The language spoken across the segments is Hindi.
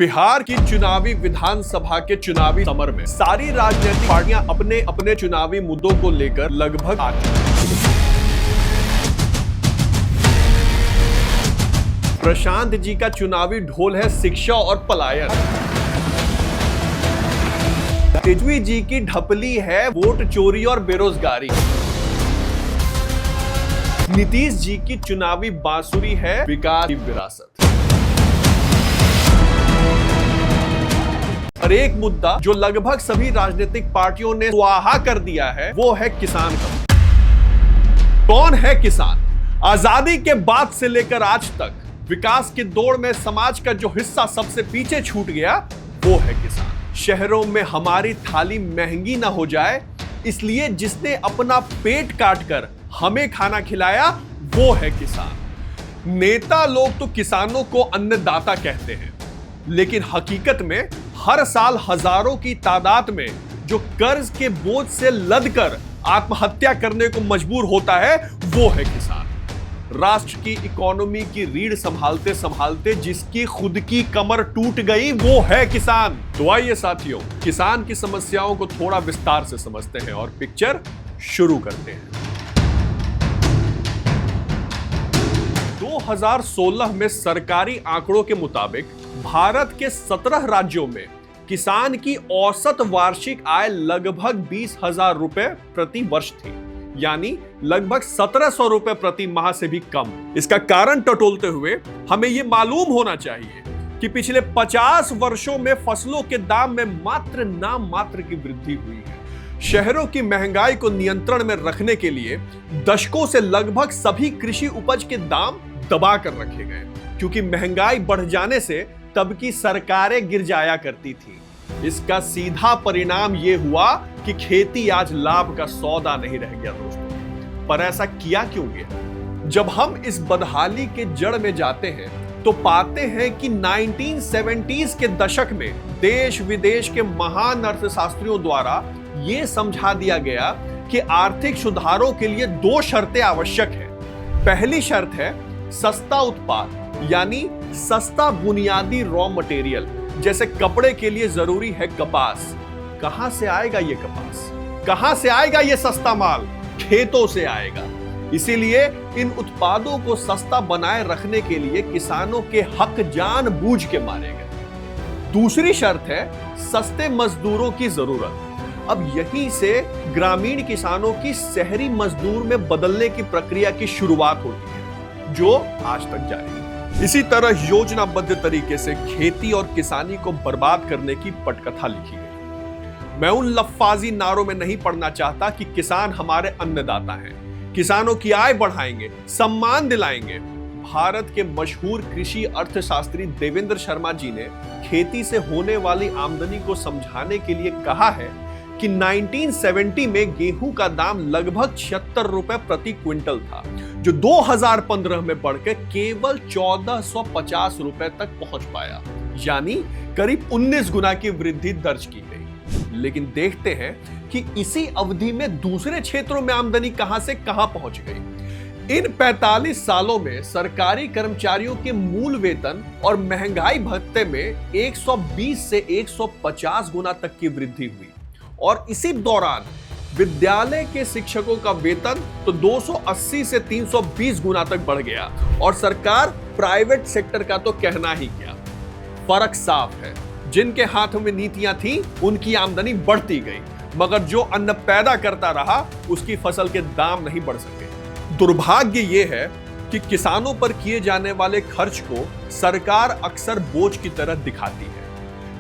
बिहार की चुनावी विधानसभा के चुनावी समर में सारी राजनीतिक पार्टियां अपने अपने चुनावी मुद्दों को लेकर लगभग आ चुकी हैं। प्रशांत जी का चुनावी ढोल है शिक्षा और पलायन। तेजस्वी जी की ढपली है वोट चोरी और बेरोजगारी। नीतीश जी की चुनावी बांसुरी है विकास की विरासत। और एक मुद्दा जो लगभग सभी राजनीतिक पार्टियों ने स्वाहा कर दिया है वो है किसान का। कौन है किसान? आजादी के बाद से लेकर आज तक विकास की दौड़ में समाज का जो हिस्सा सबसे पीछे छूट गया वो है किसान। शहरों में हमारी थाली महंगी ना हो जाए इसलिए जिसने अपना पेट काटकर हमें खाना खिलाया वो है किसान। नेता लोग तो किसानों को अन्नदाता कहते हैं लेकिन हकीकत में हर साल हजारों की तादाद में जो कर्ज के बोझ से लदकर आत्महत्या करने को मजबूर होता है वो है किसान। राष्ट्र की इकोनॉमी की रीढ़ संभालते संभालते जिसकी खुद की कमर टूट गई वो है किसान। तो आइए साथियों, किसान की समस्याओं को थोड़ा विस्तार से समझते हैं और पिक्चर शुरू करते हैं। 2016 में सरकारी आंकड़ों के मुताबिक भारत के 17 राज्यों में किसान की औसत वार्षिक आय लगभग 20,000 रुपए प्रति वर्ष थी, यानी लगभग 1,700 रुपए प्रति माह से भी कम। इसका कारण टटोलते हुए हमें यह मालूम होना चाहिए कि पिछले 50 वर्षों में फसलों के दाम में मात्र नाम मात्र की वृद्धि हुई है। शहरों की महंगाई को नियंत्रण में रखने के लिए दशकों से लगभग सभी कृषि उपज के दाम दबा कर रखे गए, क्योंकि महंगाई बढ़ जाने से तब की सरकारें गिर जाया करती थी। इसका सीधा परिणाम यह हुआ कि खेती आज लाभ का सौदा नहीं रह गया दोस्तों। पर ऐसा किया क्यों गया? जब हम इस बदहाली के जड़ में जाते हैं तो पाते हैं कि 1970s के दशक में देश विदेश के महान अर्थशास्त्रियों द्वारा यह समझा दिया गया कि आर्थिक सुधारों के लिए 2 शर्तें आवश्यक है। पहली शर्त है सस्ता उत्पाद, यानी सस्ता बुनियादी रॉ मटेरियल। जैसे कपड़े के लिए जरूरी है कपास। कहां से आएगा ये कपास? कहां से आएगा ये सस्ता माल? खेतों से आएगा। इसीलिए इन उत्पादों को सस्ता बनाए रखने के लिए किसानों के हक जान बूझ के मारे गए। दूसरी शर्त है सस्ते मजदूरों की जरूरत। अब यहीं से ग्रामीण किसानों की शहरी मजदूर में बदलने की प्रक्रिया की शुरुआत होती है, जो आज तक जारी है। इसी तरह योजनाबद्ध तरीके से खेती और किसानी को बर्बाद करने की पटकथा लिखी गई। मैं उन लफ्फाजी नारों में नहीं पड़ना चाहता कि किसान हमारे अन्नदाता हैं, किसानों की आय बढ़ाएंगे, सम्मान दिलाएंगे। भारत के मशहूर कृषि अर्थशास्त्री देवेंद्र शर्मा जी ने खेती से होने वाली आमदनी को समझाने के लिए कहा है कि 1970 में गेहूं का दाम लगभग 76 रुपए प्रति क्विंटल था, जो 2015 में बढ़कर केवल 1450 रुपए तक पहुंच पाया, यानी करीब 19 गुना की वृद्धि दर्ज की गई। लेकिन देखते हैं कि इसी अवधि में दूसरे क्षेत्रों में आमदनी कहां से कहां पहुंच गई। इन 45 सालों में सरकारी कर्मचारियों के मूल वेतन और महंगाई भत्ते में 120 से 150 गुना तक की वृद्धि हुई, और इसी दौरान विद्यालय के शिक्षकों का वेतन तो 280 से 320 गुना तक बढ़ गया, और सरकार प्राइवेट सेक्टर का तो कहना ही क्या। फर्क साफ है, जिनके हाथों में नीतियां थी उनकी आमदनी बढ़ती गई, मगर जो अन्न पैदा करता रहा उसकी फसल के दाम नहीं बढ़ सके। दुर्भाग्य यह है कि किसानों पर किए जाने वाले खर्च को सरकार अक्सर बोझ की तरह दिखाती है।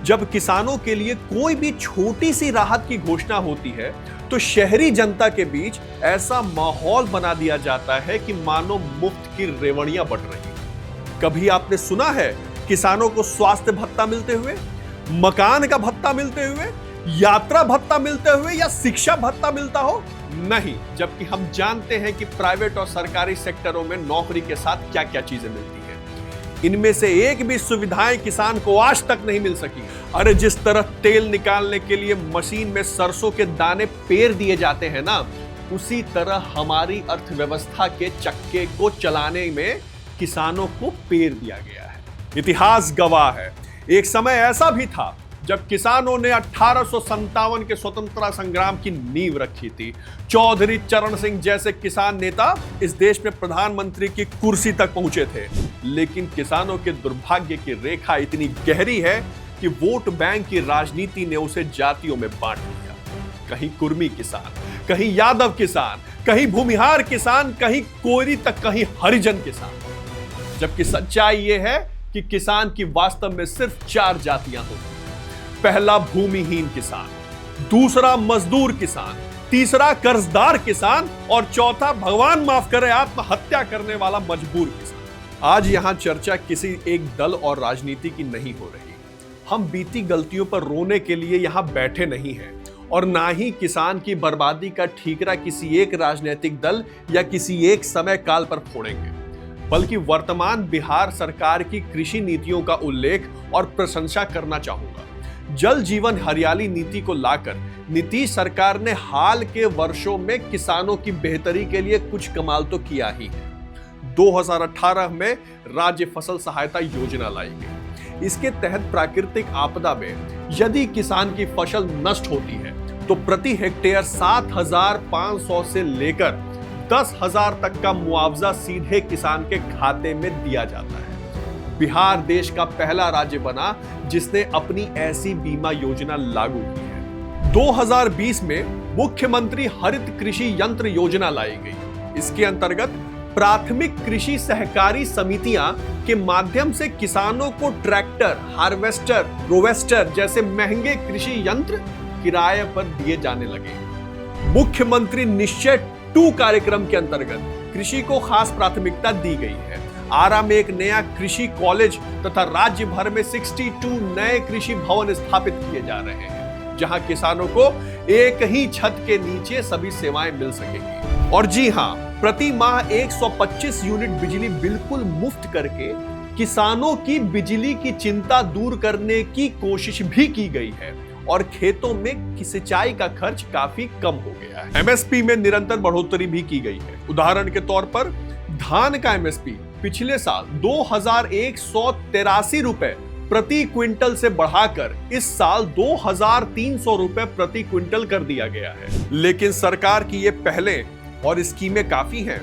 जब किसानों के लिए कोई भी छोटी सी राहत की घोषणा होती है तो शहरी जनता के बीच ऐसा माहौल बना दिया जाता है कि मानो मुफ्त की रेवड़ियां बट रही। कभी आपने सुना है किसानों को स्वास्थ्य भत्ता मिलते हुए, मकान का भत्ता मिलते हुए, यात्रा भत्ता मिलते हुए या शिक्षा भत्ता मिलता हो? नहीं, जबकि हम जानते हैं कि प्राइवेट और सरकारी सेक्टरों में नौकरी के साथ क्या क्या चीजें मिलती हैं। इनमें से एक भी सुविधाएं किसान को आज तक नहीं मिल सकी। अरे जिस तरह तेल निकालने के लिए मशीन में सरसों के दाने पेर दिए जाते हैं ना, उसी तरह हमारी अर्थव्यवस्था के चक्के को चलाने में किसानों को पेर दिया गया है। इतिहास गवाह है एक समय ऐसा भी था जब किसानों ने 1857 के स्वतंत्रता संग्राम की नींव रखी थी। चौधरी चरण सिंह जैसे किसान नेता इस देश में प्रधानमंत्री की कुर्सी तक पहुंचे थे, लेकिन किसानों के दुर्भाग्य की रेखा इतनी गहरी है कि वोट बैंक की राजनीति ने उसे जातियों में बांट दिया। कहीं कुर्मी किसान, कहीं यादव किसान, कहीं भूमिहार किसान, कहीं कोयरी, तक कहीं हरिजन किसान। जबकि सच्चाई यह है कि किसान की वास्तव में सिर्फ 4 जातियां होती हैं। पहला भूमिहीन किसान, दूसरा मजदूर किसान, तीसरा कर्जदार किसान और चौथा भगवान माफ करे आत्महत्या करने वाला मजबूर किसान। आज यहां चर्चा किसी एक दल और राजनीति की नहीं हो रही। हम बीती गलतियों पर रोने के लिए यहां बैठे नहीं हैं और ना ही किसान की बर्बादी का ठीकरा किसी एक राजनीतिक दल या किसी एक समय काल पर फोड़ेंगे, बल्कि वर्तमान बिहार सरकार की कृषि नीतियों का उल्लेख और प्रशंसा करना चाहूंगा। जल जीवन हरियाली नीति को लाकर नीतीश सरकार ने हाल के वर्षों में किसानों की बेहतरी के लिए कुछ कमाल तो किया ही है। 2018 में राज्य फसल सहायता योजना लाई गई। इसके तहत प्राकृतिक आपदा में यदि किसान की फसल नष्ट होती है तो प्रति हेक्टेयर 7,500 से लेकर 10,000 तक का मुआवजा सीधे किसान के खाते में दिया जाता है। बिहार देश का पहला राज्य बना जिसने अपनी ऐसी बीमा योजना लागू की है। 2020 में मुख्यमंत्री हरित कृषि यंत्र योजना लाई गई। इसके अंतर्गत प्राथमिक कृषि सहकारी समितियां के माध्यम से किसानों को ट्रैक्टर, हार्वेस्टर, रोवेस्टर जैसे महंगे कृषि यंत्र किराए पर दिए जाने लगे। मुख्यमंत्री निश्चय 2 कार्यक्रम के अंतर्गत कृषि को खास प्राथमिकता दी गई है। आरा में एक नया कृषि कॉलेज तथा राज्य भर में 62 नए कृषि भवन स्थापित किए जा रहे हैं, जहां किसानों को एक ही छत के नीचे सभी सेवाएं मिल सकेंगी। और जी हां, प्रति माह 125 यूनिट बिजली बिल्कुल मुफ्त करके किसानों की बिजली की चिंता दूर करने की कोशिश भी की गई है और खेतों में सिंचाई का खर्च काफी कम हो गया है। एमएसपी में निरंतर बढ़ोतरी भी की गई है। उदाहरण के तौर पर धान का एमएसपी पिछले साल 2,183 रुपए प्रति क्विंटल से बढ़ाकर इस साल 2,300 रुपए प्रति क्विंटल कर दिया गया है। लेकिन सरकार की ये पहले और स्कीमें काफी हैं।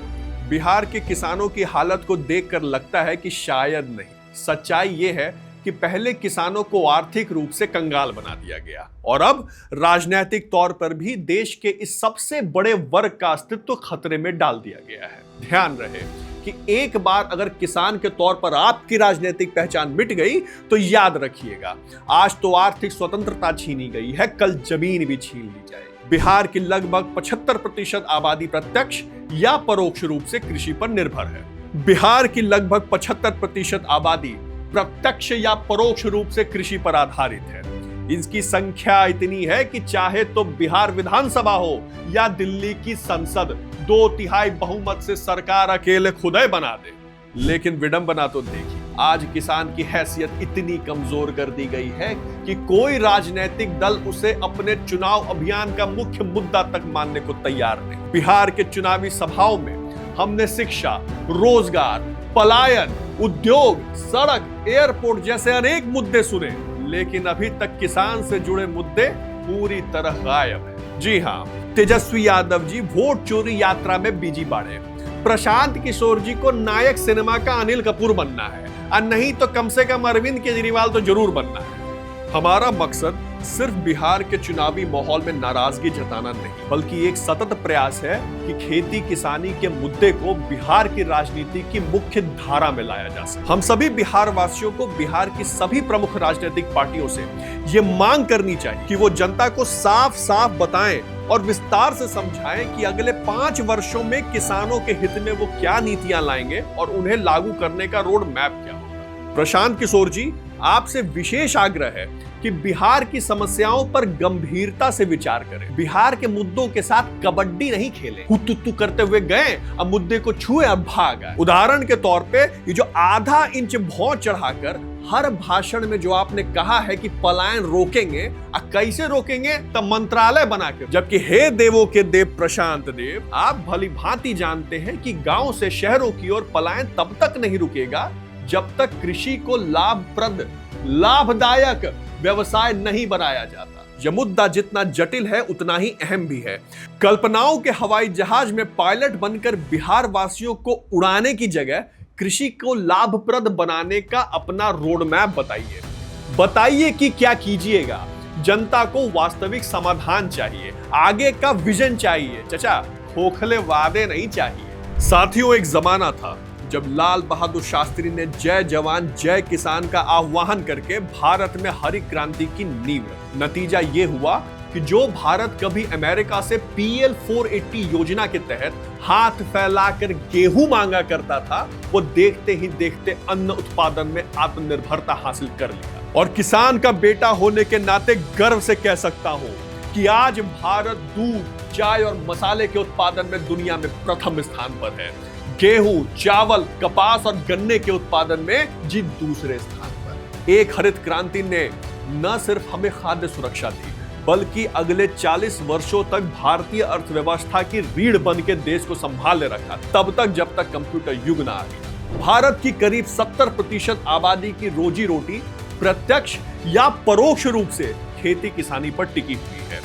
बिहार के किसानों की हालत को देखकर लगता है कि शायद नहीं। सच्चाई ये है कि पहले किसानों को आर्थिक रूप से कंगाल बना दिया गया और अब राजनीतिक तौर पर भी देश के इस सबसे बड़े वर्ग का अस्तित्व खतरे में डाल दिया गया है। ध्यान रहे कि एक बार अगर किसान के तौर पर आपकी राजनीतिक पहचान मिट गई तो याद रखिएगा, आज तो आर्थिक स्वतंत्रता छीनी गई है, कल जमीन भी छीन ली जाएगी। बिहार की लगभग 75% आबादी प्रत्यक्ष या परोक्ष रूप से कृषि पर निर्भर है। बिहार की लगभग 75% आबादी प्रत्यक्ष या परोक्ष रूप से कृषि पर आधारित है। इसकी संख्या इतनी है कि चाहे तो बिहार विधानसभा हो या दिल्ली की संसद 2/3 बहुमत से सरकार अकेले खुद बना दे। लेकिन विडंबना तो देखिए, आज किसान की हैसियत इतनी कमजोर कर दी गई है कि कोई राजनीतिक दल उसे अपने चुनाव अभियान का मुख्य मुद्दा तक मानने को तैयार नहीं। बिहार के चुनावी सभाओं में हमने शिक्षा, रोजगार, पलायन, उद्योग, सड़क, एयरपोर्ट जैसे अनेक मुद्दे सुने, लेकिन अभी तक किसान से जुड़े मुद्दे पूरी तरह गायब है। जी हां, तेजस्वी यादव जी वोट चोरी यात्रा में बिजी बाड़े। प्रशांत किशोर जी को नायक सिनेमा का अनिल कपूर बनना है और नहीं तो कम से कम अरविंद केजरीवाल तो जरूर बनना है। हमारा मकसद सिर्फ बिहार के चुनावी माहौल में नाराजगी जताना नहीं, बल्कि एक सतत प्रयास है कि खेती किसानी के मुद्दे को बिहार की राजनीति की मुख्य धारा में लाया जा सके। हम सभी बिहार वासियों को बिहार की सभी प्रमुख राजनीतिक पार्टियों से ये मांग करनी चाहिए कि वो जनता को साफ साफ बताएं और विस्तार से समझाएं कि अगले 5 वर्षों में किसानों के हित में वो क्या नीतियां लाएंगे और उन्हें लागू करने का रोड मैप क्या होगा। प्रशांत किशोर जी, आपसे विशेष आग्रह है कि बिहार की समस्याओं पर गंभीरता से विचार करें। बिहार के मुद्दों के साथ कबड्डी नहीं खेलें, हुतुतु करते हुए गए अब मुद्दे को छुए अब भाग आए। उदाहरण के तौर पे ये जो आधा इंच भौं चढ़ाकर हर भाषण में जो आपने कहा है कि पलायन रोकेंगे, कैसे रोकेंगे, तब मंत्रालय बनाकर। जबकि हे देवों के देव प्रशांत देव, आप भली भांति जानते हैं कि गांव से शहरों की ओर पलायन तब तक नहीं रुकेगा जब तक कृषि को लाभप्रद लाभदायक व्यवसाय नहीं बनाया जाता। यह मुद्दा जितना जटिल है उतना ही अहम भी है। कल्पनाओं के हवाई जहाज में पायलट बनकर बिहार वासियों को उड़ाने की जगह कृषि को लाभप्रद बनाने का अपना रोड मैप बताइए कि क्या कीजिएगा। जनता को वास्तविक समाधान चाहिए, आगे का विजन चाहिए चचा, खोखले वादे नहीं चाहिए। साथियों, एक जमाना था जब लाल बहादुर शास्त्री ने जय जवान जय किसान का आह्वान करके भारत में हरित क्रांति की नींव रखी। नतीजा ये हुआ कि जो भारत कभी अमेरिका से PL 480 योजना के तहत हाथ फैलाकर गेहूं मांगा करता था, वो देखते ही देखते अन्न उत्पादन में आत्मनिर्भरता हासिल कर लिया। और किसान का बेटा होने के नाते गर्व से कह सकता हूं कि आज भारत दूध, चाय और मसाले के उत्पादन में दुनिया में प्रथम स्थान पर है। गेहूं, चावल, कपास और गन्ने के उत्पादन में जी दूसरे स्थान पर। एक हरित क्रांति ने न सिर्फ हमें खाद्य सुरक्षा दी, बल्कि अगले 40 वर्षों तक भारतीय अर्थव्यवस्था की रीढ़ बन के देश को संभाले रखा, तब तक जब तक कंप्यूटर युग ना आ गया। भारत की करीब 70% आबादी की रोजी रोटी प्रत्यक्ष या परोक्ष रूप से खेती किसानी पर टिकी हुई है।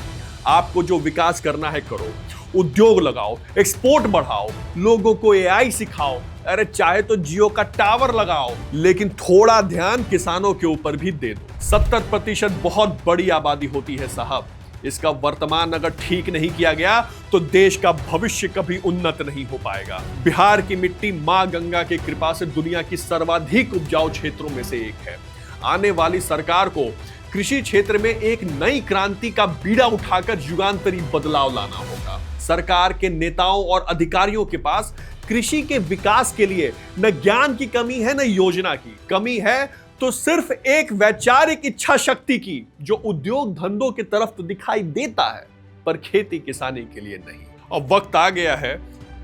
आपको जो विकास करना है करो, उद्योग लगाओ, एक्सपोर्ट बढ़ाओ, लोगों को AI सिखाओ, अरे चाहे तो जियो का टावर लगाओ, लेकिन थोड़ा ध्यान किसानों के ऊपर भी दे दो। 70% बहुत बड़ी आबादी होती है साहब। इसका वर्तमान अगर ठीक नहीं किया गया तो देश का भविष्य कभी उन्नत नहीं हो पाएगा। बिहार की मिट्टी मां गंगा की कृपा से दुनिया की सर्वाधिक उपजाऊ क्षेत्रों में से एक है। आने वाली सरकार को कृषि क्षेत्र में एक नई क्रांति का बीड़ा उठाकर युगांतरी बदलाव लाना होगा। सरकार के नेताओं और अधिकारियों के पास कृषि के विकास के लिए न ज्ञान की कमी है न योजना की कमी है, तो सिर्फ एक वैचारिक इच्छा शक्ति की, जो उद्योग धंधों की तरफ तो दिखाई देता है पर खेती किसानी के लिए नहीं। अब वक्त आ गया है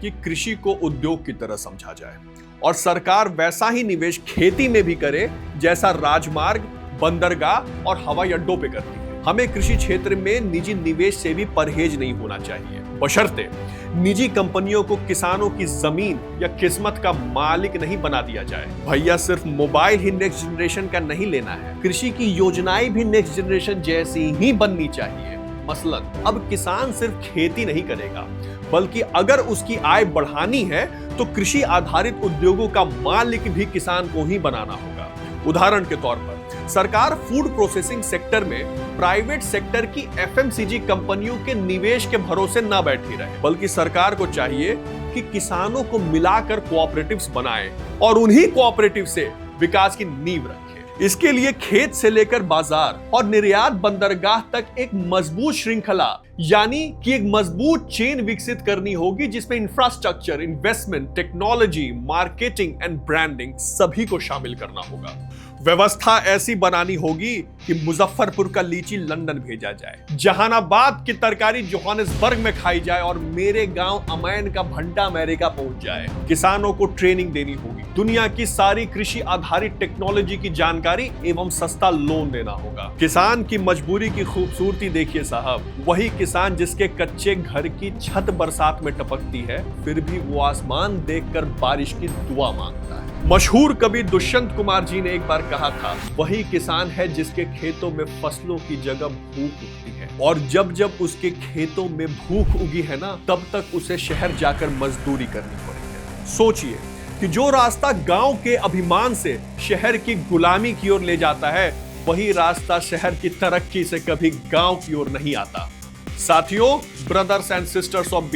कि कृषि को उद्योग की तरह समझा जाए और सरकार वैसा ही निवेश खेती में भी करे जैसा राजमार्ग, बंदरगाह और हवाई अड्डों पे करती है। हमें कृषि क्षेत्र में निजी निवेश से भी परहेज नहीं होना चाहिए, बशर्ते निजी कंपनियों को किसानों की जमीन या किस्मत का मालिक नहीं बना दिया जाए। भैया, सिर्फ मोबाइल ही नेक्स्ट जनरेशन का नहीं लेना है, कृषि की योजनाएं भी नेक्स्ट जनरेशन जैसी ही बननी चाहिए। मसलन अब किसान सिर्फ खेती नहीं करेगा, बल्कि अगर उसकी आय बढ़ानी है तो कृषि आधारित उद्योगों का मालिक भी किसान को ही बनाना होगा। उदाहरण के तौर पर सरकार फूड प्रोसेसिंग सेक्टर में प्राइवेट सेक्टर की FMCG कंपनियों के निवेश के भरोसे न बैठी रहे, बल्कि सरकार को चाहिए कि किसानों को मिलाकर कोऑपरेटिव्स बनाए और उन्हीं कोऑपरेटिव से विकास की नींव रखे। इसके लिए खेत से लेकर बाजार और निर्यात बंदरगाह तक एक मजबूत श्रृंखला यानी कि एक मजबूत चेन विकसित करनी होगी, जिसमें infrastructure, investment, technology, marketing and branding सभी को शामिल करना होगा। व्यवस्था ऐसी बनानी होगी कि मुजफ्फरपुर का लीची लंदन भेजा जाए, जहानाबाद की तरकारी जोहानिसबर्ग में खाई जाए और मेरे गांव अमैन का भंटा अमेरिका पहुंच जाए। किसानों को ट्रेनिंग देनी होगी, दुनिया की सारी कृषि आधारित टेक्नोलॉजी की जानकारी एवं सस्ता लोन देना होगा। किसान की मजबूरी की खूबसूरती देखिए साहब, वही किसान जिसके कच्चे घर की छत बरसात में टपकती है, फिर भी वो आसमान देखकर बारिश की दुआ मांगता है। मशहूर कवि दुष्यंत कुमार जी ने एक बार कहा था, वही किसान है जिसके खेतों में फसलों की जगह भूख उगती है, और जब जब उसके खेतों में भूख उगी है ना, तब तक उसे शहर जाकर मजदूरी करनी पड़ी है। सोचिए कि जो रास्ता गांव के अभिमान से शहर की गुलामी की ओर ले जाता है, वही रास्ता शहर की तरक्की से कभी गांव की ओर नहीं आता। साथियों, brothers and sisters of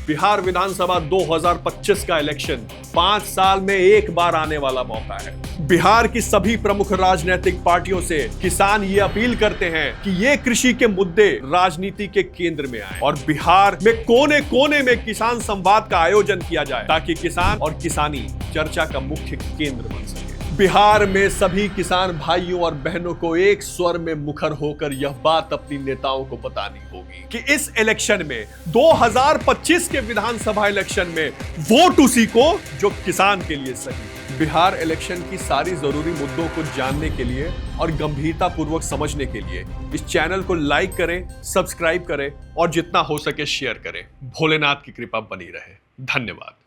Bihar विधानसभा 2025 का इलेक्शन 5 साल में एक बार आने वाला मौका है। बिहार की सभी प्रमुख राजनीतिक पार्टियों से किसान ये अपील करते हैं कि ये कृषि के मुद्दे राजनीति के केंद्र में आए और बिहार में कोने कोने में किसान संवाद का आयोजन किया जाए, ताकि किसान और किसानी चर्चा का मुख्य केंद्र बन सके। बिहार में सभी किसान भाइयों और बहनों को एक स्वर में मुखर होकर यह बात अपनी नेताओं को बतानी होगी कि इस इलेक्शन में 2025 के विधानसभा इलेक्शन में वोट उसी को जो किसान के लिए सही। बिहार इलेक्शन की सारी जरूरी मुद्दों को जानने के लिए और गंभीरता पूर्वक समझने के लिए इस चैनल को लाइक करें, सब्सक्राइब करें और जितना हो सके शेयर करें। भोलेनाथ की कृपा बनी रहे। धन्यवाद।